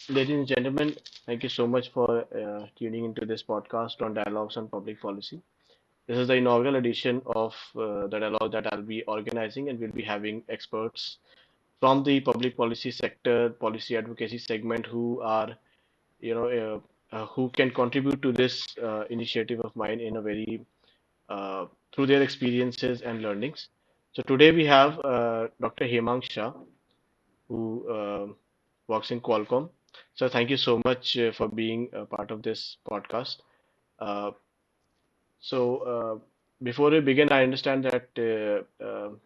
ladies and gentlemen, thank you so much for tuning into this podcast on Dialogues on Public Policy. This is the inaugural edition of the dialogue that I'll be organizing, and we'll be having experts from the public policy sector, policy advocacy segment, who are, who can contribute to this initiative of mine in a very through their experiences and learnings. So today we have Dr. Hemang Shah, who works in Qualcomm. So thank you so much for being a part of this podcast. Uh, so before we begin, I understand that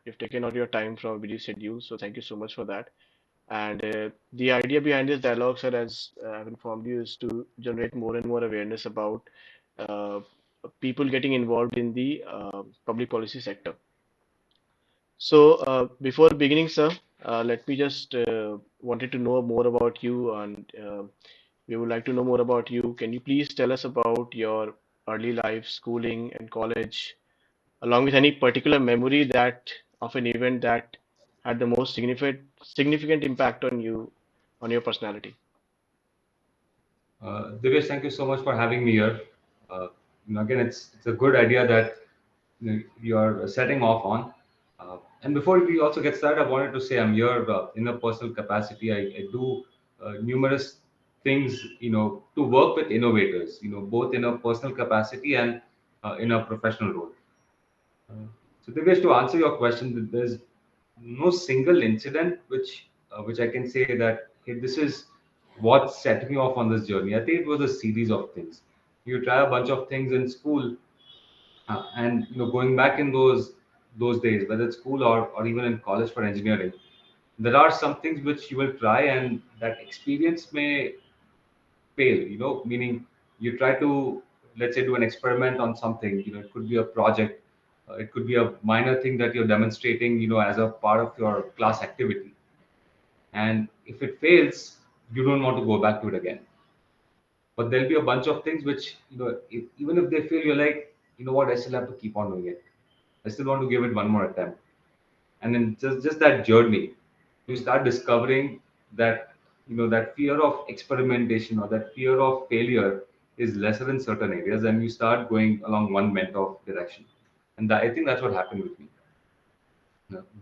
you've taken out your time from a busy schedule. So thank you so much for that. And the idea behind this dialogue, sir, as I've informed you, is to generate more and more awareness about uh, people getting involved in the public policy sector. So, before beginning, sir, let me just wanted to know more about you, and we would like to know more about you. Can you please tell us about your early life, schooling, and college, along with any particular memory that of an event that had the most significant impact on you, on your personality? Divesh, thank you so much for having me here. Again, it's a good idea that you're setting off on. And before we also get started, I wanted to say I'm here in a personal capacity. I do numerous things, to work with innovators, both in a personal capacity and in a professional role. Uh, so, Divesh, to answer your question, there's no single incident which I can say that hey, this is what set me off on this journey. I think it was a series of things. You try a bunch of things in school, and going back in those days, whether it's school or even in college for engineering, there are some things which you will try, and that experience may fail. Meaning you try to, let's say, do an experiment on something. It could be a project, it could be a minor thing that you're demonstrating, as a part of your class activity. And if it fails, you don't want to go back to it again. But there'll be a bunch of things which, even if they fail, you're like, you know what, I still have to keep on doing it. I still want to give it one more attempt. And then just that journey, you start discovering that, that fear of experimentation or that fear of failure is lesser in certain areas, and you start going along one bent of direction. And I think that's what happened with me.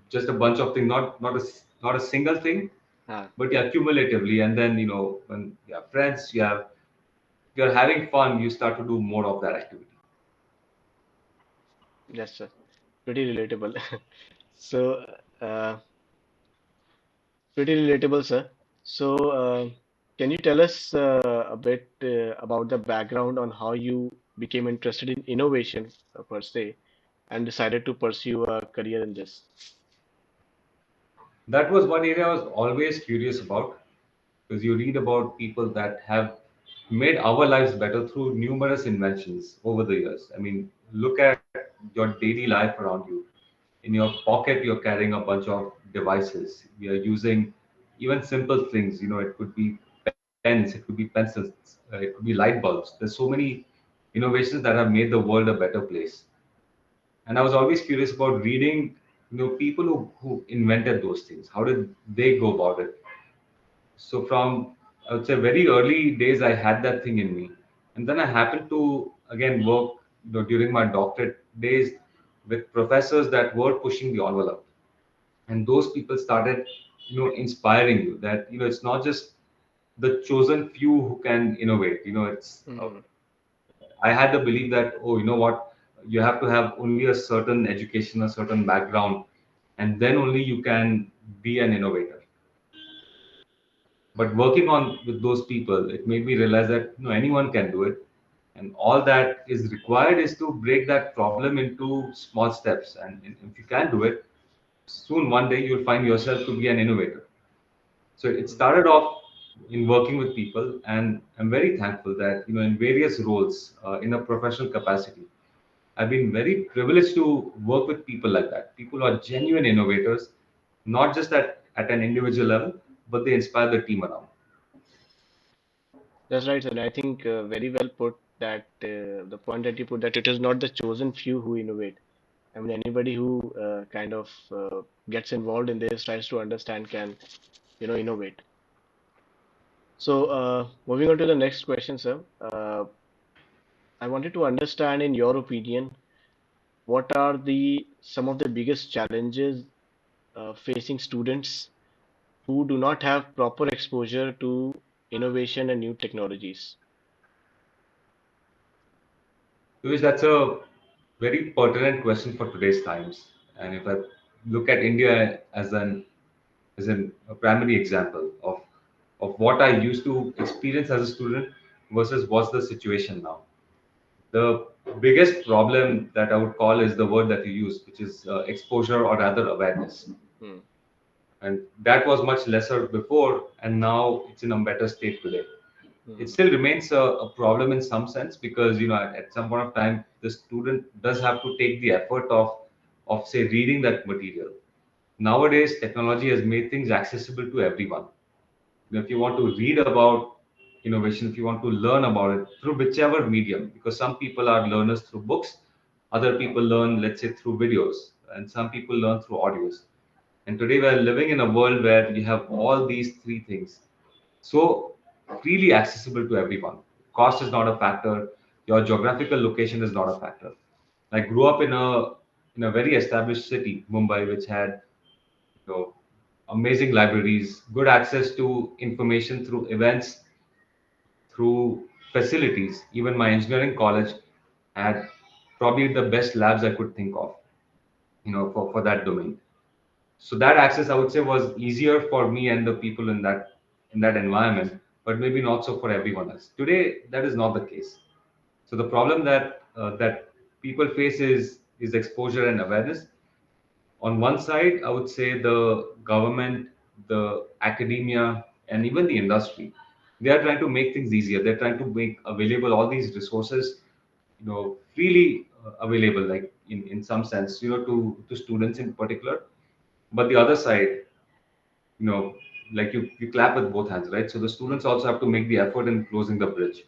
Just a bunch of things, not a single thing, Ah, but yeah, cumulatively. And then when you have friends, you're having fun, you start to do more of that activity. yes, sir. Pretty relatable. So, uh, pretty relatable, sir. So, can you tell us a bit about the background on how you became interested in innovation per se and decided to pursue a career in this? That was one area I was always curious about, because you read about people that have made our lives better through numerous inventions over the years. I mean, look at your daily life around you. In your pocket, you're carrying a bunch of devices. We are using even simple things. It could be pens, it could be pencils, it could be light bulbs. There's so many innovations that have made the world a better place. And I was always curious about reading, people who invented those things. How did they go about it? So from, I would say, very early days, I had that thing in me, and then I happened to again work, during my doctorate days with professors that were pushing the envelope, and those people started, inspiring you that it's not just the chosen few who can innovate. It's Hmm. I had the belief that, oh, you know what, you have to have only a certain education, a certain background, and then only you can be an innovator. But working on with those people, it made me realize that anyone can do it, and all that is required is to break that problem into small steps. And if you can do it, soon one day you'll find yourself to be an innovator. So it started off in working with people, and I'm very thankful that in various roles, in a professional capacity, I've been very privileged to work with people like that. People who are genuine innovators, not just at an individual level, but they inspire the team around. That's right, and I think very well put that the point that you put that it is not the chosen few who innovate. I mean, anybody who kind of gets involved in this, tries to understand, can, innovate. So, moving on to the next question, sir. I wanted to understand, in your opinion, what are the some of the biggest challenges facing students who do not have proper exposure to innovation and new technologies? Because that's a very pertinent question for today's times. And if I look at India as a primary example of what I used to experience as a student versus what's the situation now. The biggest problem that I would call is the word that you use, which is exposure or rather awareness. Hmm. And that was much lesser before, and now it's in a better state today. It Hmm. still remains a problem in some sense because at some point of time the student does have to take the effort of say reading that material. Nowadays technology has made things accessible to everyone. If you want to read about innovation, if you want to learn about it through whichever medium, because some people are learners through books, other people learn, let's say, through videos, and some people learn through audios. And today we are living in a world where you have all these three things so freely accessible to everyone. Cost is not a factor. Your geographical location is not a factor. I grew up in a very established city, Mumbai, which had know, amazing libraries, good access to information through events, through facilities. Even my engineering college had probably the best labs I could think of, for that domain. So that access, I would say, was easier for me and the people in that environment, but maybe not so for everyone else. Today, that is not the case. So the problem that people face is exposure and awareness. On one side, I would say the government, the academia, and even the industry, they are trying to make things easier. They're trying to make available all these resources, freely available, like in some sense, to students in particular. But the other side, you know, like you clap with both hands, right? So the Hmm. students also have to make the effort in closing the bridge.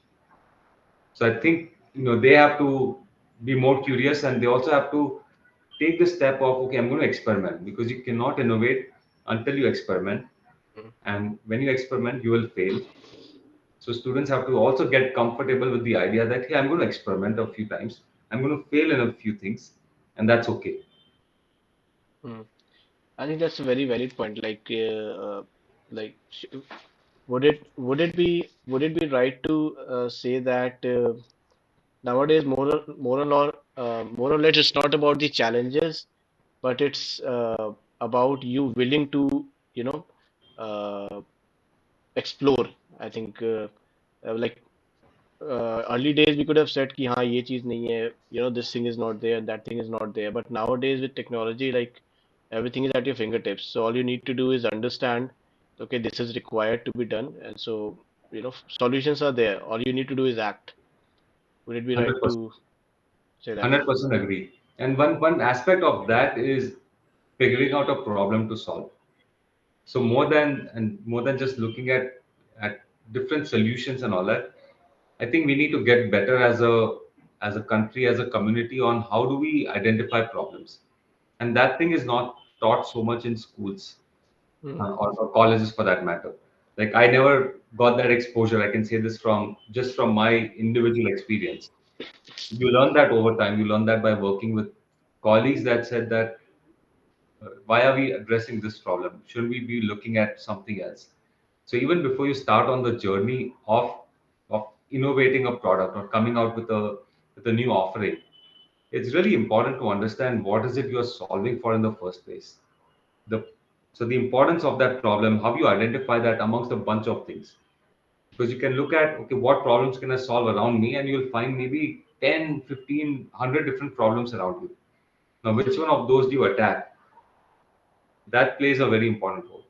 So I Hmm. think they have to be more curious, and they also have to take the step of, okay, I'm going to experiment, because you cannot innovate until you experiment, Hmm. and when you experiment, you will fail. So students have to also get comfortable with the idea that, hey, I'm going to experiment a few times, I'm going to fail in a few things, and that's okay. Hmm. I think that's a very valid point. Like, would it be right to say that nowadays more or less it's not about the challenges, but it's about you willing to you know uh, explore. I think like early days we could have said कि हाँ ये चीज नहीं है, this thing is not there, that thing is not there. But nowadays with technology, like, everything is at your fingertips. So all you need to do is understand, okay, this is required to be done, and so solutions are there. All you need to do is act. Would it be right 100%. to say that? 100% agree. And one aspect of that is figuring out a problem to solve. So more than just looking at different solutions and all that, I think we need to get better as a country, as a community, on how do we identify problems. And that thing is not taught so much in schools, Hmm. or colleges for that matter. Like I never got that exposure. I can say this from my individual experience. You learn that over time. You learn that by working with colleagues that said that, why are we addressing this problem? Shouldn't we be looking at something else? So even before you start on the journey of innovating a product or coming out with a new offering, it's really important to understand what is it you're solving for in the first place. The so the importance of that problem, how you identify that amongst a bunch of things. Because you can look at, okay, what problems can I solve around me, and you'll find maybe 10, 15, 100 different problems around you. Now, which one of those do you attack? That plays a very important role.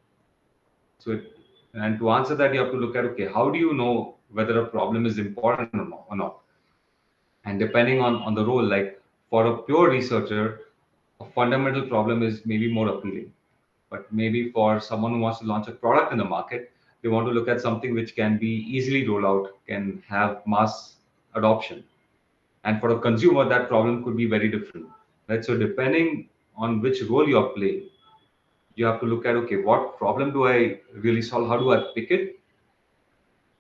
And to answer that, you have to look at, okay, how do you know whether a problem is important or not? And depending on the role, like for a pure researcher, a fundamental problem is maybe more appealing. But maybe for someone who wants to launch a product in the market, they want to look at something which can be easily rolled out, can have mass adoption. And for a consumer, that problem could be very different. Right? So depending on which role you're playing, you have to look at, okay, what problem do I really solve? How do I pick it?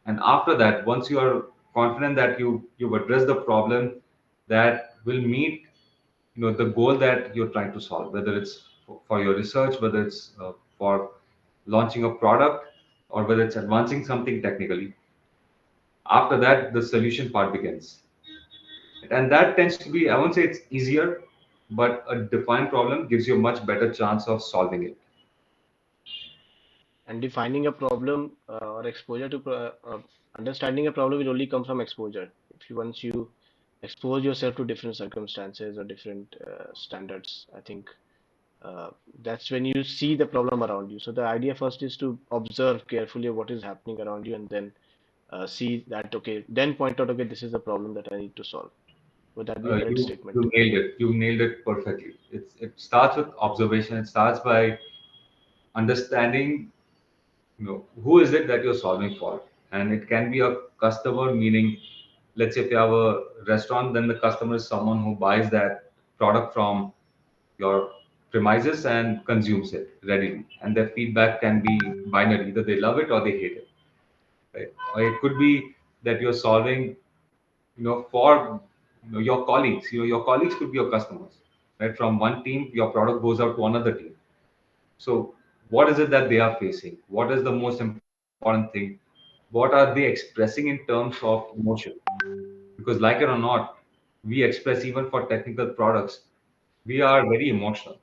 And after that, once you are confident that you've addressed the problem that will meet the goal that you're trying to solve, whether it's for your research, whether it's for launching a product, or whether it's advancing something technically, after that the solution part begins. And that tends to be, I won't say it's easier, but a defined problem gives you a much better chance of solving it. And defining a problem or exposure to understanding a problem will only come from exposure. If you once you expose yourself to different circumstances or different standards, I think uh, that's when you see the problem around you. So the idea first is to observe carefully what is happening around you, and then see that, okay, then point out, okay, this is the problem that I need to solve. Would that be a correct You statement? nailed it. You nailed it perfectly. It starts with observation. It starts by understanding, who is it that you're solving for. And it can be a customer, meaning, let's say if you have a restaurant, then the customer is someone who buys that product from your premises and consumes it readily, and their feedback can be binary, either they love it or they hate it, right? Or it could be that you're solving, for your colleagues. Your colleagues could be your customers, right? From one team your product goes out to another team. So, what is it that they are facing? What is the most important thing? What are they expressing in terms of emotion? Because, like it or not, we express, even for technical products, we are very emotional.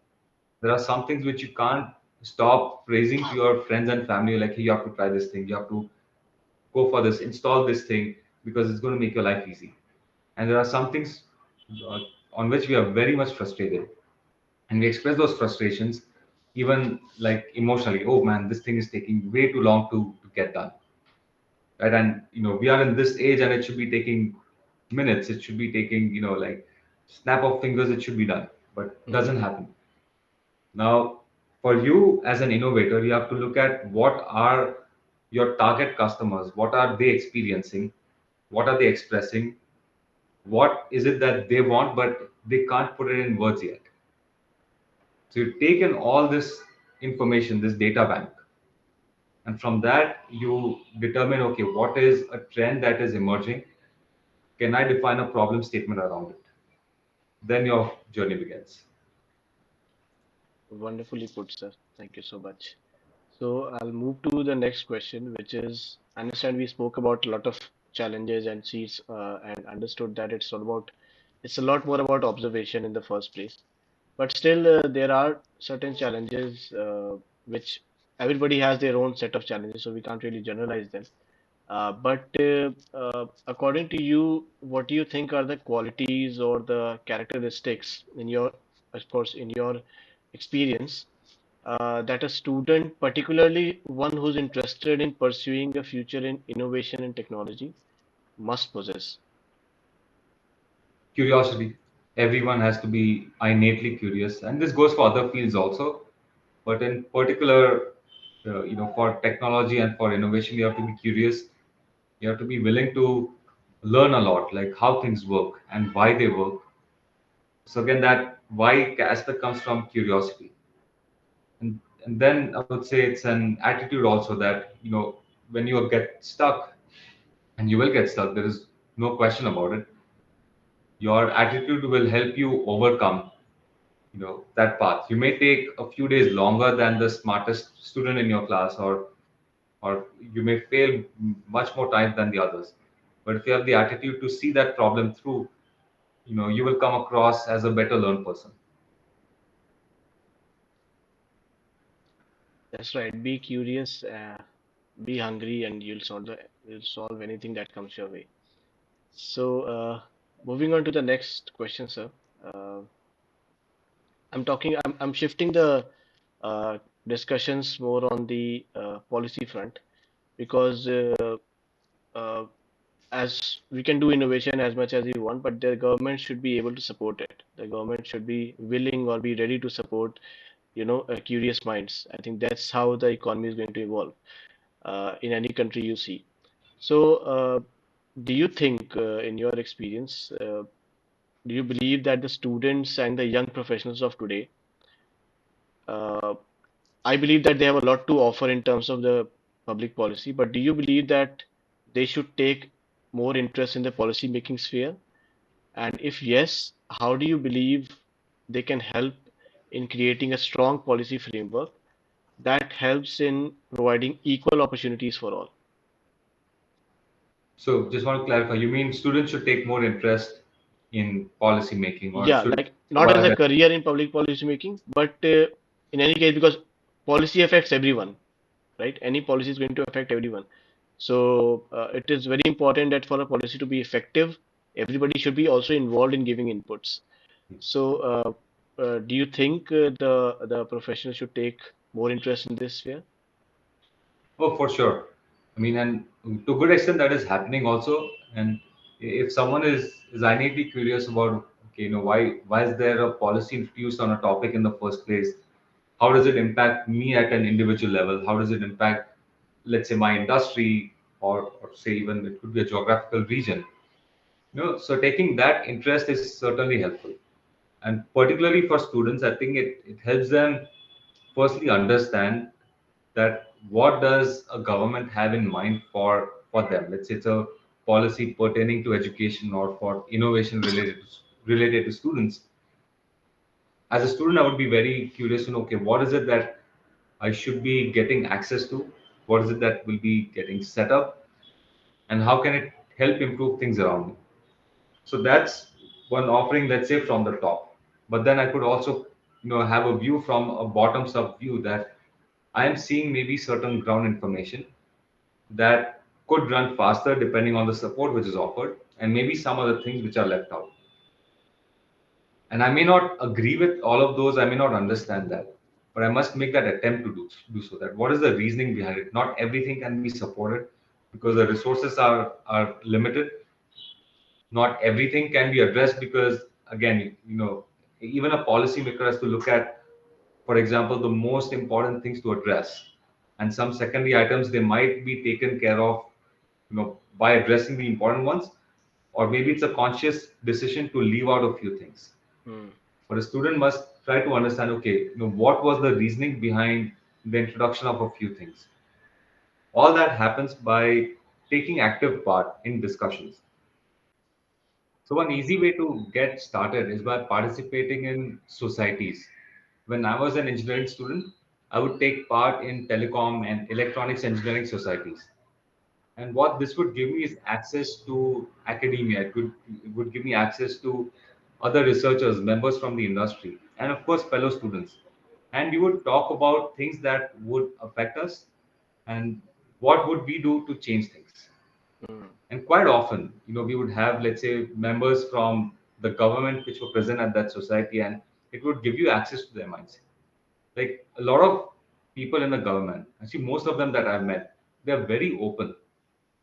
There are some things which you can't stop praising to your friends and family, like, hey, you have to try this thing, you have to go for this, install this thing, because it's going to make your life easy. And there are some things uh, on which we are very much frustrated, and we express those frustrations even like emotionally. Oh man, this thing is taking way too long to get done, right? And we are in this age, and it should be taking minutes, it should be taking, like snap of fingers, it should be done, but Hmm. doesn't happen. Now, for you as an innovator, you have to look at what are your target customers, what are they experiencing, what are they expressing, what is it that they want but they can't put it in words yet. So you've taken all this information, this data bank, and from that you determine, okay, what is a trend that is emerging? Can I define a problem statement around it? Then your journey begins. Wonderfully put, sir. Thank you so much. So I'll move to the next question, which is, I understand we spoke about a lot of challenges and seeds, and understood that it's a lot more about observation in the first place. But still, there are certain challenges which everybody has their own set of challenges, so we can't really generalize them. But according to you, what do you think are the qualities or the characteristics in your, of course, in your experience, that a student, particularly one who's interested in pursuing a future in innovation and technology, must possess? Curiosity. Everyone has to be innately curious, and this goes for other fields also. But in particular, for technology and for innovation, you have to be curious. You have to be willing to learn a lot, like how things work and why they work. So again, that why aspect comes from curiosity. And then I would say it's an attitude also, that when you get stuck, and you will get stuck, there is no question about it, your attitude will help you overcome that path. You may take a few days longer than the smartest student in your class, or you may fail much more time than the others. But if you have the attitude to see that problem through, you will come across as a better learned person. That's right. Be curious, be hungry, and you'll solve anything that comes your way. So, moving on to the next question, sir. Uh, I'm shifting the uh, discussions more on the policy front, because uh, as we can do innovation as much as we want, but the government should be able to support it. The government should be willing or be ready to support, curious minds. I think that's how the economy is going to evolve in any country you see. So, do you think, in your experience, do you believe that the students and the young professionals of today, uh, I believe that they have a lot to offer in terms of the public policy, but do you believe that they should take more interest in the policy making sphere? And if yes, how do you believe they can help in creating a strong policy framework that helps in providing equal opportunities for all? So just want to clarify, you mean students should take more interest in policy making or Yeah, should like not as provide a that? career in public policy making, but in any case, because policy affects everyone, right? Any policy is going to affect everyone. So it is very important that for a policy to be effective, everybody should be also involved in giving inputs. So, do you think the professional should take more interest in this sphere? Oh, for sure. I mean, and to a good extent, that is happening also. And if someone is innately curious about, okay, why is there a policy introduced on a topic in the first place? How does it impact me at an individual level? How does it impact, let's say, my industry, or say even it could be a geographical region? So taking that interest is certainly helpful, and particularly for students, I think it helps them firstly understand that what does a government have in mind for them. Let's say it's a policy pertaining to education or for innovation related to students. As a student, I would be very curious to know, okay, what is it that I should be getting access to, what is it that will be getting set up, and how can it help improve things around me. So that's one offering, let's say, from the top. But then I could also, have a view from a bottoms up view that I am seeing maybe certain ground information that could run faster depending on the support which is offered, and maybe some other things which are left out. And I may not agree with all of those, I may not understand that, but I must make that attempt to do so. That what is the reasoning behind it? Not everything can be supported because the resources are limited. Not everything can be addressed because, again, even a policymaker has to look at, for example, the most important things to address, and some secondary items they might be taken care of, by addressing the important ones, or maybe it's a conscious decision to leave out a few things. Hmm. But a student must try to understand, okay, what was the reasoning behind the introduction of a few things. All that happens by taking active part in discussions. So one easy way to get started is by participating in societies. When I was an engineering student, I would take part in telecom and electronics engineering societies. And what this would give me is access to academia. It would give me access to other researchers, members from the industry, and of course, fellow students. And we would talk about things that would affect us and what would we do to change things. Hmm. And quite often, we would have, let's say, members from the government which were present at that society, and it would give you access to their minds. Like a lot of people in the government, actually, most of them that I've met, they're very open.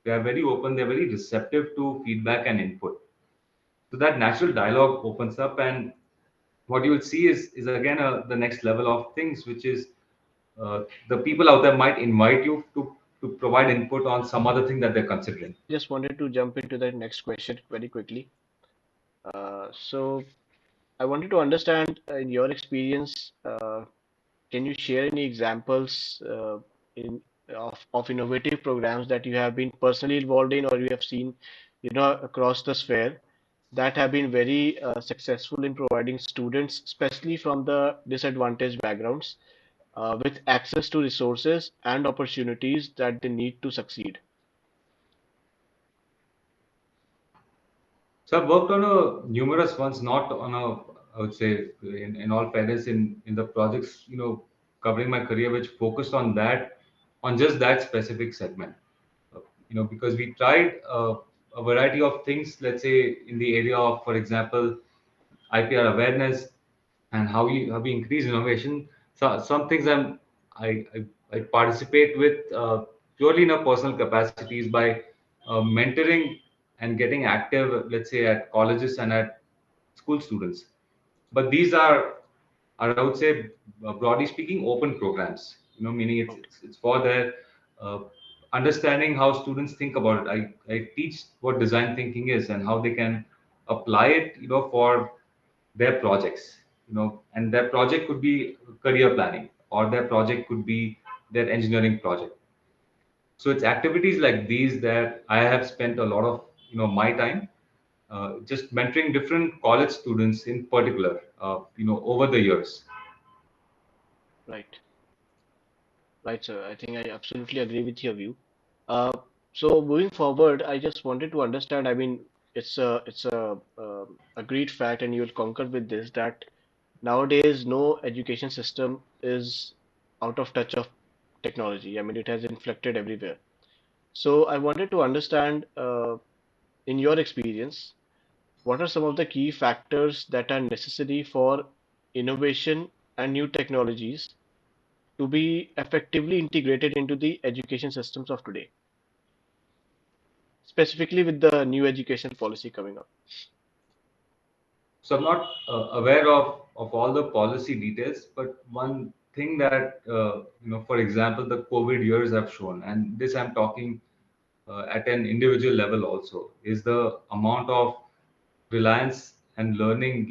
They are very open, they're very receptive to feedback and input. So that natural dialogue opens up, and what you will see is again the next level of things, which is the people out there might invite you to provide input on some other thing that they're considering. Just wanted to jump into the next question very quickly. So I wanted to understand, in your experience, can you share any examples in of innovative programs that you have been personally involved in, or you have seen, across the sphere, that have been very successful in providing students, especially from the disadvantaged backgrounds, with access to resources and opportunities that they need to succeed? So I've worked on numerous ones, not on I would say, in all fairness, in the projects, covering my career, which focused on that, on just that specific segment. Because we tried a variety of things, let's say, in the area of, for example, IPR awareness and how we increase innovation. So some things I participate with purely in a personal capacities by mentoring and getting active, let's say, at colleges and at school students. But these are, I would say, broadly speaking, open programs. Meaning it's Okay. it's, it's for their uh, understanding how students think about it. I teach what design thinking is and how they can apply it, for their projects. And their project could be career planning, or their project could be their engineering project. So it's activities like these that I have spent a lot of my time just mentoring different college students in particular, over the years. Right. Right, sir. I think I absolutely agree with your view. Uh, so moving forward, I just wanted to understand. I mean, it's a great fact, and you'll concur with this that nowadays no education system is out of touch of technology. I mean, it has inflected everywhere. So I wanted to understand, in your experience, what are some of the key factors that are necessary for innovation and new technologies to be effectively integrated into the education systems of today, specifically with the new education policy coming up? So I'm not aware of all the policy details, but one thing that for example, the COVID years have shown, and this I'm talking at an individual level also, is the amount of reliance and learning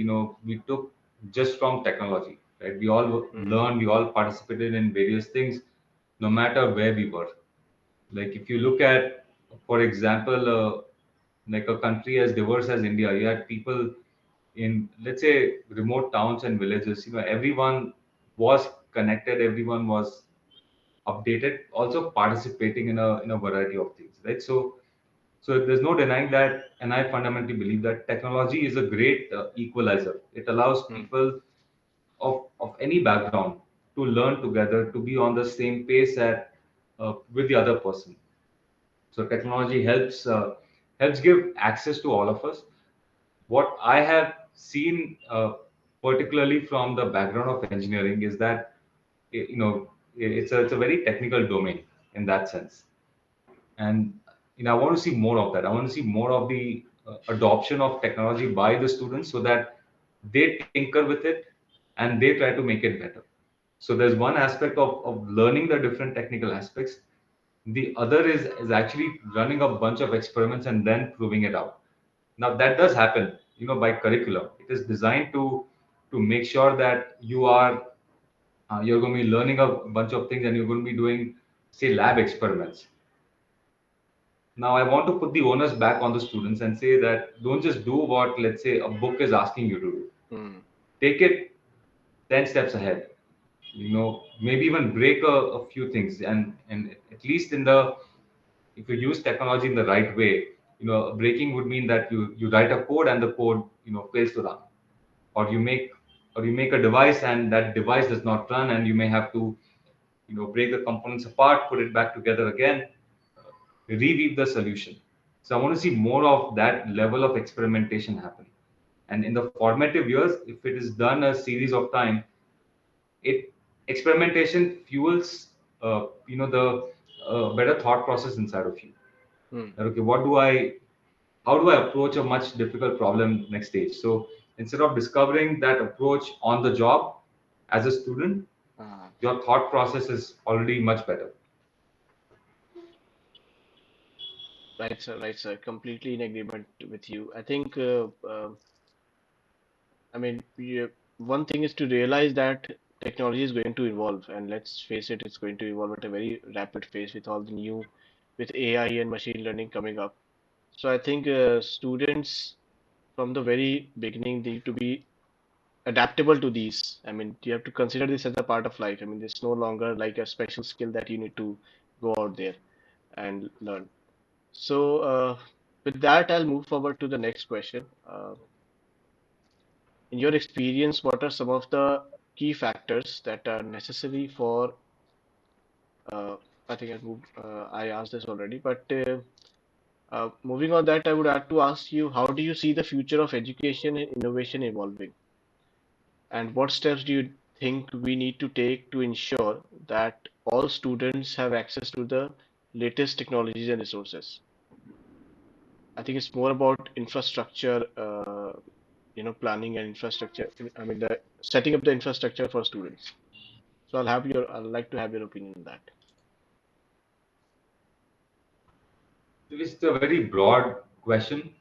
we took just from technology. Right, we all Hmm. learned, we all participated in various things, no matter where we were. Like if you look at, for example, like a country as diverse as India, you had people in, let's say, remote towns and villages. Everyone was connected, everyone was updated, also participating in a variety of things, right? So there's no denying that, and I fundamentally believe that technology is a great equalizer. It allows Hmm. people of any background to learn together, to be on the same pace with the other person. So technology helps give access to all of us. What I have seen, particularly from the background of engineering, is that it's a very technical domain in that sense, and I want to see more of that. I want to see more of the adoption of technology by the students, so that they tinker with it and they try to make it better. So there's one aspect of learning the different technical aspects. The other is actually running a bunch of experiments and then proving it out. Now that does happen, by curriculum. It is designed to make sure that you're going to be learning a bunch of things, and you're going to be doing, say, lab experiments. Now I want to put the onus back on the students and say that don't just do what, let's say, a book is asking you to do. Hmm. Take it 10 steps ahead. Maybe even break a few things, and at least if you use technology in the right way, breaking would mean that you write a code and the code fails to run, or you make a device and that device does not run, and you may have to break the components apart, put it back together again, reweave the solution. So I want to see more of that level of experimentation happen. And in the formative years, if it is done a series of time, it experimentation fuels the better thought process inside of you. Hmm. That, okay, how do I approach a much difficult problem next stage? So instead of discovering that approach on the job as a student, Ah. your thought process is already much better. Right, sir. Right, sir. Completely in agreement with you. I think, I mean, one thing is to realize that technology is going to evolve, and let's face it, it's going to evolve at a very rapid pace with all the new, with AI and machine learning coming up. So I think students from the very beginning need to be adaptable to these. I mean, you have to consider this as a part of life. I mean, it's no longer like a special skill that you need to go out there and learn. So, with that, I'll move forward to the next question. In your experience, what are some of the key factors that are necessary for, uh, I think I asked this already, but moving on that, I would like to ask you, how do you see the future of education and innovation evolving? And what steps do you think we need to take to ensure that all students have access to the latest technologies and resources? I think it's more about infrastructure, planning and infrastructure. I mean, the setting up the infrastructure for students. So I'd like to have your opinion on that. It's a very broad question,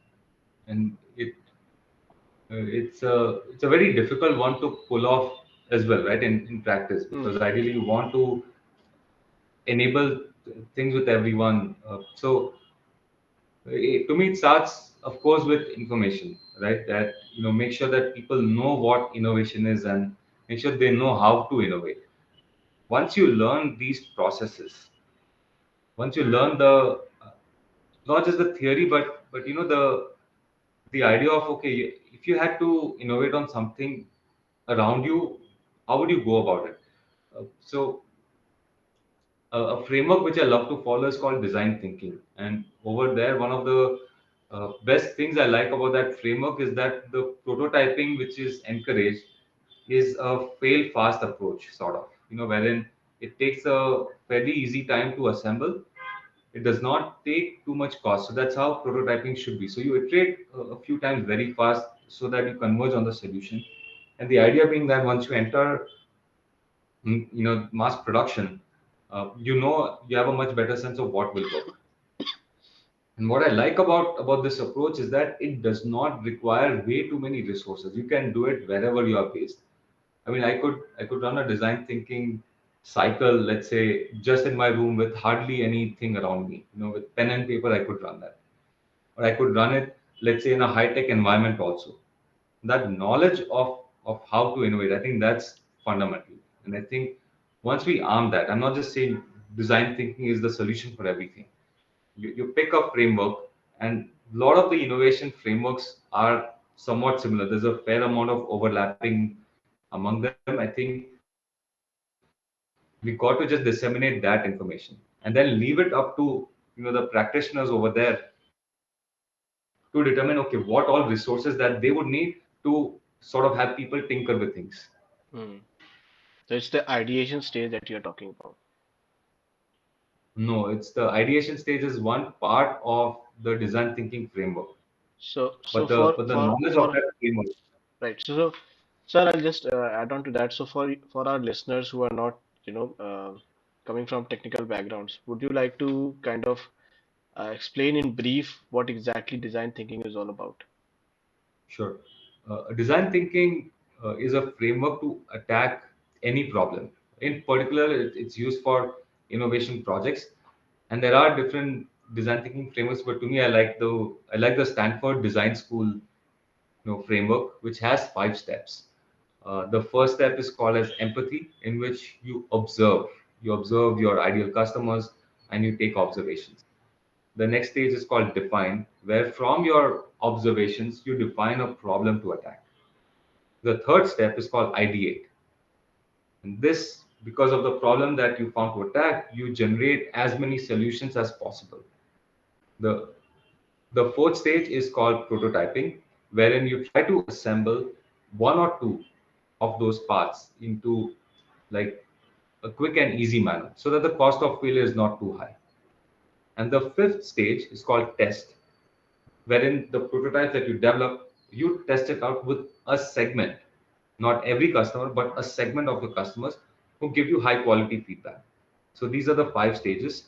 and it's a very difficult one to pull off as well, right? In practice, Hmm. because ideally you want to enable things with everyone. To me, it starts, of course, with information, right? That make sure that people know what innovation is and make sure they know how to innovate. Once you learn these processes, once you learn the not just the theory, but the idea of, okay, if you had to innovate on something around you, how would you go about it? So a framework which I love to follow is called design thinking. And over there, one of the best things I like about that framework is that the prototyping which is encouraged is a fail fast approach, sort of, wherein it takes a fairly easy time to assemble. It does not take too much cost. So that's how prototyping should be. So you iterate a few times very fast so that you converge on the solution. And the idea being that once you enter mass production, you have a much better sense of what will work. And what I like about this approach is that it does not require way too many resources. You can do it wherever you are based. I mean, I could run a design thinking cycle, let's say, just in my room with hardly anything around me. With pen and paper I could run that. Or I could run it, let's say, in a high tech environment also. That knowledge of how to innovate, I think that's fundamental. And I think once we arm that, I'm not just saying design thinking is the solution for everything. You pick a framework, and a lot of the innovation frameworks are somewhat similar. There's a fair amount of overlapping among them. I think we got to just disseminate that information and then leave it up to the practitioners over there to determine, okay, what all resources that they would need to sort of have people tinker with things. Hmm. So it's the ideation stage that you're talking about. No, it's the ideation stage is one part of the design thinking framework, So so but the knowledge of that framework. right. So sir, I'll just add on to that. So for our listeners who are not, coming from technical backgrounds, would you like to kind of explain in brief what exactly design thinking is all about? Sure. Design thinking is a framework to attack any problem. In particular, it's used for innovation projects, and there are different design thinking frameworks. But to me, I like the Stanford Design School, framework, which has 5 steps. The first step is called as empathy, in which you observe your ideal customers and you take observations. The next stage is called define, where from your observations you define a problem to attack. The third step is called ideate. And this, because of the problem that you found to attack, you generate as many solutions as possible. The the fourth stage is called prototyping, wherein you try to assemble one or two of those parts into, like, a quick and easy manner so that the cost of failure is not too high. And the fifth stage is called test, wherein the prototypes that you develop, you test it out with a segment, not every customer, but a segment of the customers who give you high quality feedback. So these are the 5 stages,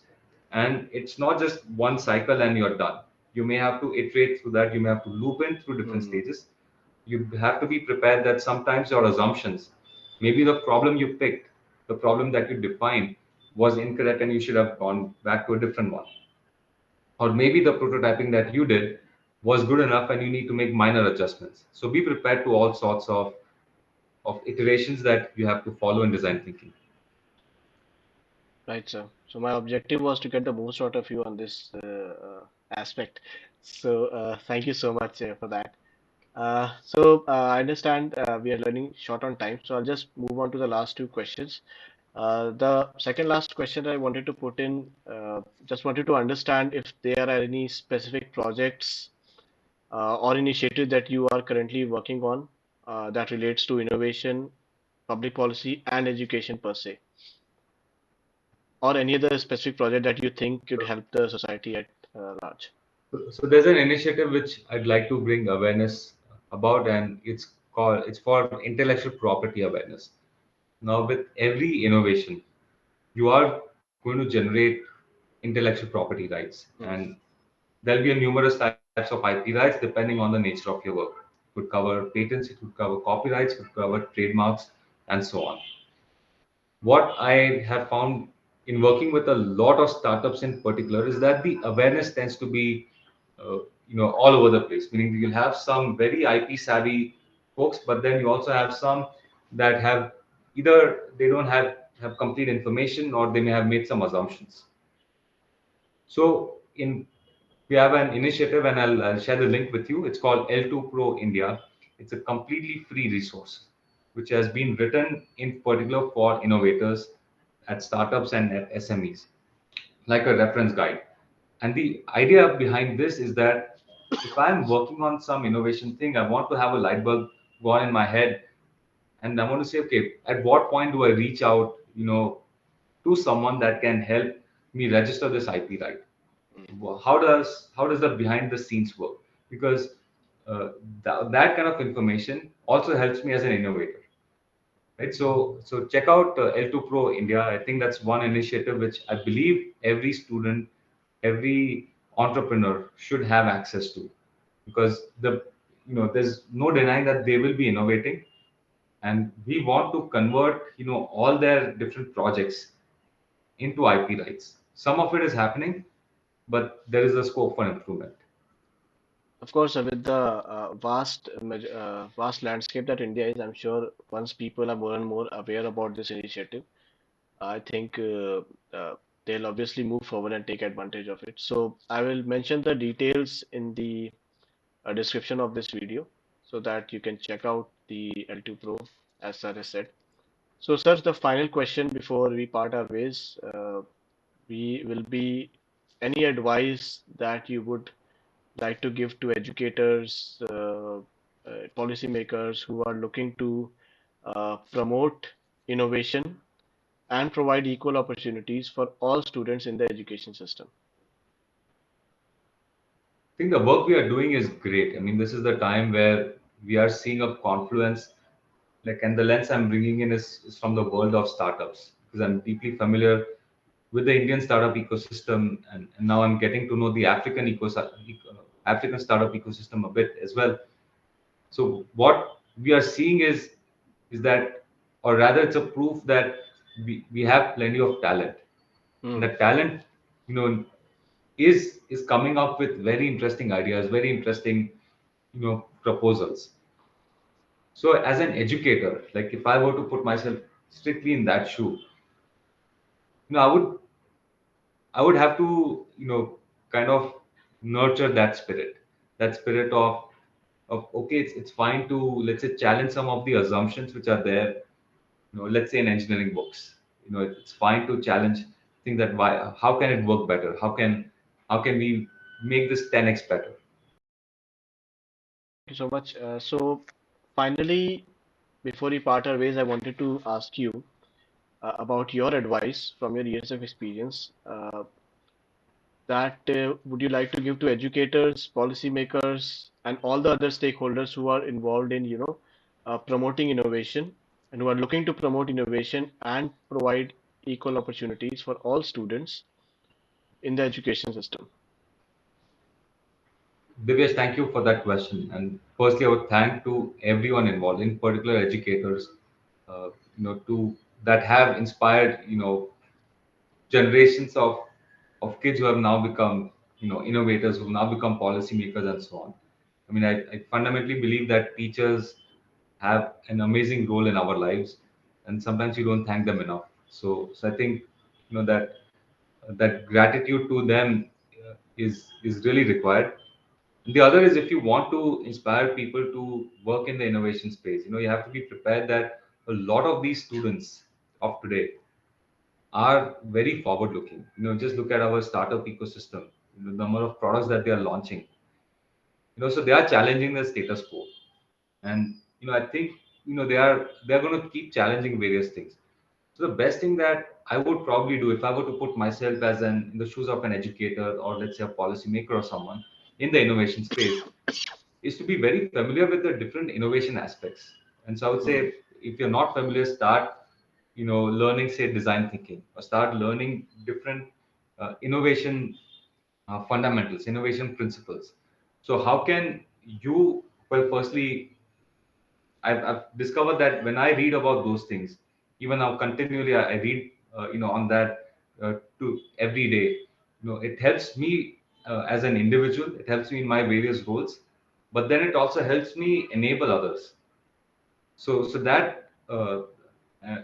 and it's not just one cycle and you're done. You may have to iterate through that, you may have to loop in through different Hmm. stages. You have to be prepared that sometimes your assumptions, maybe the problem you picked, the problem that you defined was incorrect and you should have gone back to a different one. Or maybe the prototyping that you did was good enough and you need to make minor adjustments. So be prepared to all sorts of iterations that you have to follow in design thinking. Right, sir. So my objective was to get the most out of you on this aspect. So thank you so much for that. I understand we are running short on time, so I'll just move on to the last two questions. The second last question I wanted to put in, just wanted to understand if there are any specific projects or initiatives that you are currently working on that relates to innovation, public policy, and education per se, or any other specific project that you think could help the society at large. So there's an initiative which I'd like to bring awareness about, and it's for intellectual property awareness. Now, with every innovation, you are going to generate intellectual property rights, Hmm. and there'll be a numerous types of IP rights depending on the nature of your work. It could cover patents, it could cover copyrights, it could cover trademarks, and so on. What I have found in working with a lot of startups in particular is that the awareness tends to be all over the place. Meaning you'll have some very IP savvy folks, but then you also have some that have either they don't have complete information or they may have made some assumptions. So in we have an initiative, and I'll share the link with you. It's called L2 Pro India. It's a completely free resource, which has been written in particular for innovators at startups and at SMEs, like a reference guide. And the idea behind this is that if I'm working on some innovation thing, I want to have a light bulb go on in my head, and I want to say, okay, at what point do I reach out, to someone that can help me register this IP right? How does the behind the scenes work? Because that kind of information also helps me as an innovator, right? So check out L2 Pro India. I think that's one initiative which I believe every student, every entrepreneur should have access to, because there's no denying that they will be innovating, and we want to convert all their different projects into IP rights. Some of it is happening, but there is a scope for improvement. Of course, with the vast landscape that India is, I'm sure once people are more and more aware about this initiative, I think they'll obviously move forward and take advantage of it. So I will mention the details in the description of this video so that you can check out the L2 Pro as sir has said. So, sir, the final question before we part our ways, we will be any advice that you would like to give to educators, policymakers who are looking to promote innovation and provide equal opportunities for all students in the education system? I think the work we are doing is great. I mean, this is the time where we are seeing a confluence, like, and the lens I'm bringing in is from the world of startups, because I'm deeply familiar with the Indian startup ecosystem, and now I'm getting to know the African startup ecosystem a bit as well. So what we are seeing is that, or rather, it's a proof that we have plenty of talent, and Hmm. that talent, you know, is coming up with very interesting ideas, very interesting, proposals. So as an educator, like if I were to put myself strictly in that shoe, I would have to, kind of nurture that spirit of okay, it's fine to, let's say, challenge some of the assumptions which are there. Let's say in engineering books, it's fine to challenge, think that why, how can it work better? How can we make this 10x better? Thank you so much. So, finally, before we part our ways, I wanted to ask you about your advice from your years of experience. That would you like to give to educators, policymakers, and all the other stakeholders who are involved in, promoting innovation and who are looking to promote innovation and provide equal opportunities for all students in the education system? Divyesh, thank you for that question. And firstly, I would thank to everyone involved, in particular educators, to that have inspired, generations of kids who have now become, innovators, who have now become policymakers and so on. I mean, I fundamentally believe that teachers have an amazing role in our lives, and sometimes you don't thank them enough. So I think, that gratitude to them is really required. The other is, if you want to inspire people to work in the innovation space, you have to be prepared that a lot of these students of today are very forward looking. Just look at our startup ecosystem, the number of products that they are launching. So they are challenging the status quo, and I think they are going to keep challenging various things. So the best thing that I would probably do, if I were to put myself as in the shoes of an educator, or let's say a policymaker or someone in the innovation space, is to be very familiar with the different innovation aspects. And so I would Hmm. say, if you're not familiar, start learning, say, design thinking, or start learning different innovation fundamentals, innovation principles. So how can you, well, firstly, I've discovered that when I read about those things, even now continually I read on that, to every day. It helps me as an individual. It helps me in my various roles, but then it also helps me enable others. So that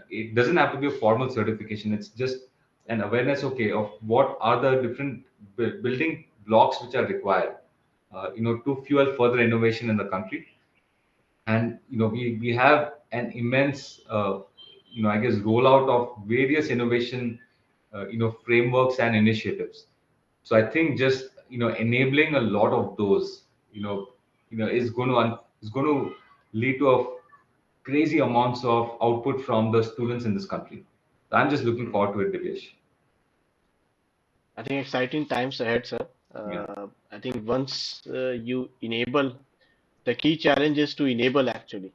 it doesn't have to be a formal certification. It's just an awareness, okay, of what are the different building blocks which are required, to fuel further innovation in the country. And we have an immense, I guess, rollout of various innovation, frameworks and initiatives. So I think just enabling a lot of those, is going to lead to a crazy amounts of output from the students in this country. So I'm just looking Hmm. forward to it, Divesh. I think exciting times ahead, sir. Yeah. I think once you enable, the key challenge is to enable actually.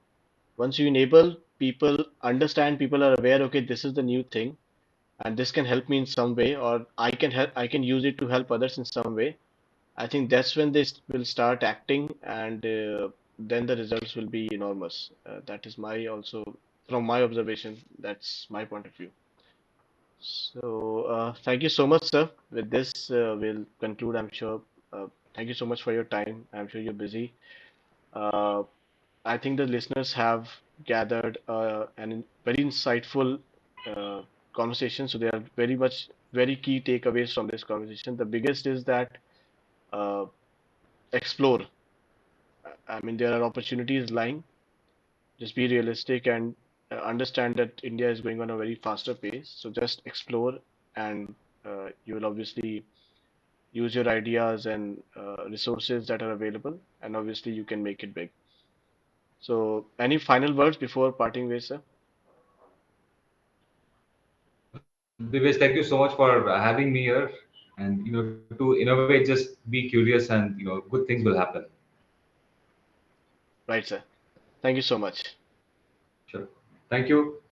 Once you enable, people understand, people are aware, okay, this is the new thing, and this can help me in some way, or I can use it to help others in some way. I think that's when will start acting, and then the results will be enormous. That is my also from my observation. That's my point of view. So thank you so much, sir. With this, we'll conclude. I'm sure. Thank you so much for your time. I'm sure you're busy. Uh, I think the listeners have gathered very insightful uh, conversation. So there are very key takeaways from this conversation. The biggest is that uh, explore. I mean, there are opportunities lying. Just be realistic and understand that India is going on a very faster pace. So just explore, and you will obviously use your ideas and resources that are available, and obviously you can make it big. So, any final words before parting ways, sir? Divesh, thank you so much for having me here. And to innovate, just be curious, and good things will happen. Right, sir. Thank you so much. Sure. Thank you.